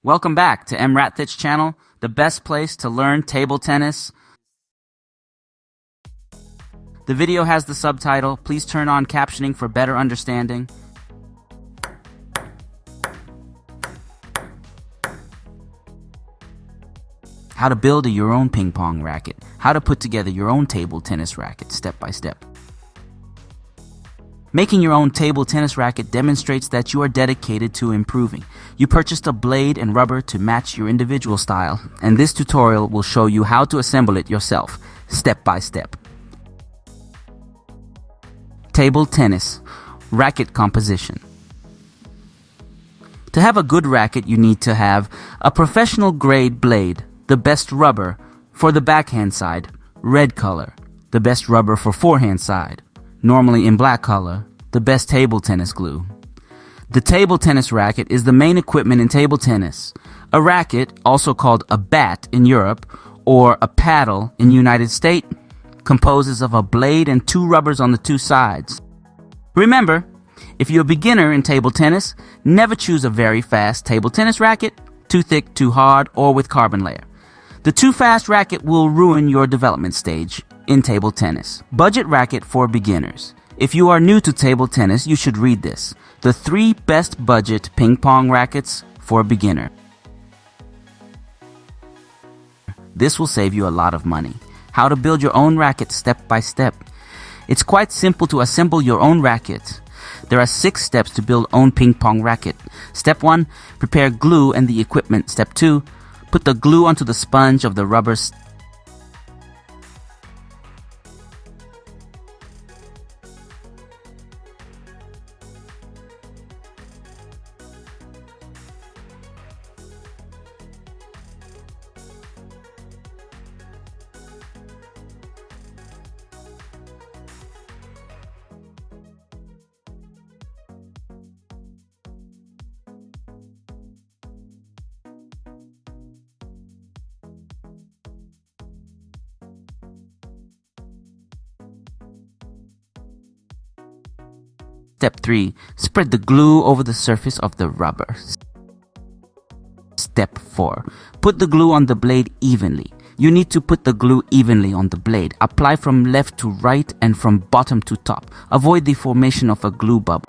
Welcome back to EmRatThich channel, the best place to learn table tennis. The video has the subtitle. Please turn on captioning for better understanding. How to build your own ping pong racket. How to put together your own table tennis racket step by step. Making your own table tennis racket demonstrates that you are dedicated to improving. You purchased a blade and rubber to match your individual style, and this tutorial will show you how to assemble it yourself, step by step. Table tennis, racket composition. To have a good racket, you need to have a professional grade blade, the best rubber for the backhand side, red color, the best rubber for forehand side, normally in black color, the best table tennis glue. The table tennis racket is the main equipment in table tennis. A racket, also called a bat in Europe or a paddle in the United States, composes of a blade and two rubbers on the two sides. Remember, if you're a beginner in table tennis, never choose a very fast table tennis racket, too thick, too hard, or with carbon layer. The too fast racket will ruin your development stage in table tennis. Budget racket for beginners. If you are new to table tennis, you should read this. The 3 best budget ping pong rackets for a beginner. This will save you a lot of money. How to build your own racket step by step. It's quite simple to assemble your own racket. There are 6 steps to build own ping pong racket. Step 1, prepare glue and the equipment. Step 2, put the glue onto the sponge of the rubber. Step 3, spread the glue over the surface of the rubber. Step 4, put the glue on the blade evenly. You need to put the glue evenly on the blade. Apply from left to right and from bottom to top. Avoid the formation of a glue bubble.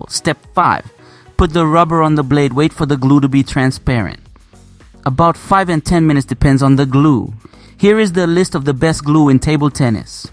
Step 5. Put the rubber on the blade. Wait for the glue to be transparent. About 5 and 10 minutes depends on the glue. Here is the list of the best glue in table tennis.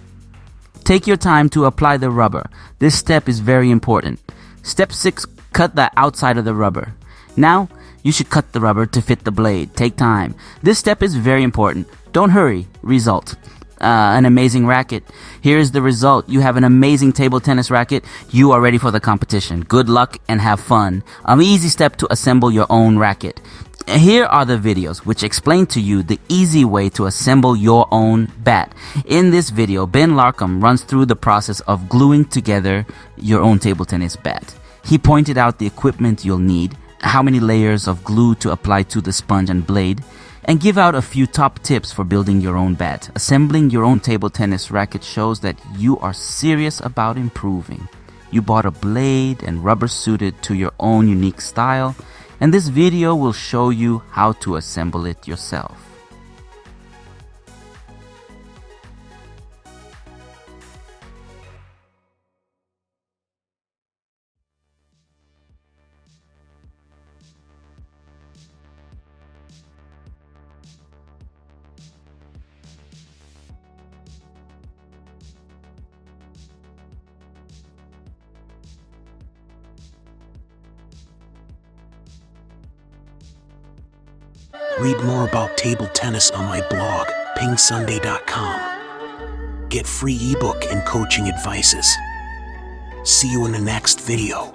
Take your time to apply the rubber. This step is very important. Step 6. Cut the outside of the rubber. Now, you should cut the rubber to fit the blade. Take time. This step is very important. Don't hurry. Result. An amazing racket. Here is the result. You have an amazing table tennis racket. You are ready for the competition. Good luck and have fun. An easy step to assemble your own racket. Here are the videos which explain to you the easy way to assemble your own bat. In this video, Ben Larkham runs through the process of gluing together your own table tennis bat. He pointed out the equipment you'll need, how many layers of glue to apply to the sponge and blade, and give out a few top tips for building your own bat. Assembling your own table tennis racket shows that you are serious about improving. You bought a blade and rubber suited to your own unique style, and this video will show you how to assemble it yourself. Read more about table tennis on my blog, PingSunday.com. Get free ebook and coaching advices. See you in the next video.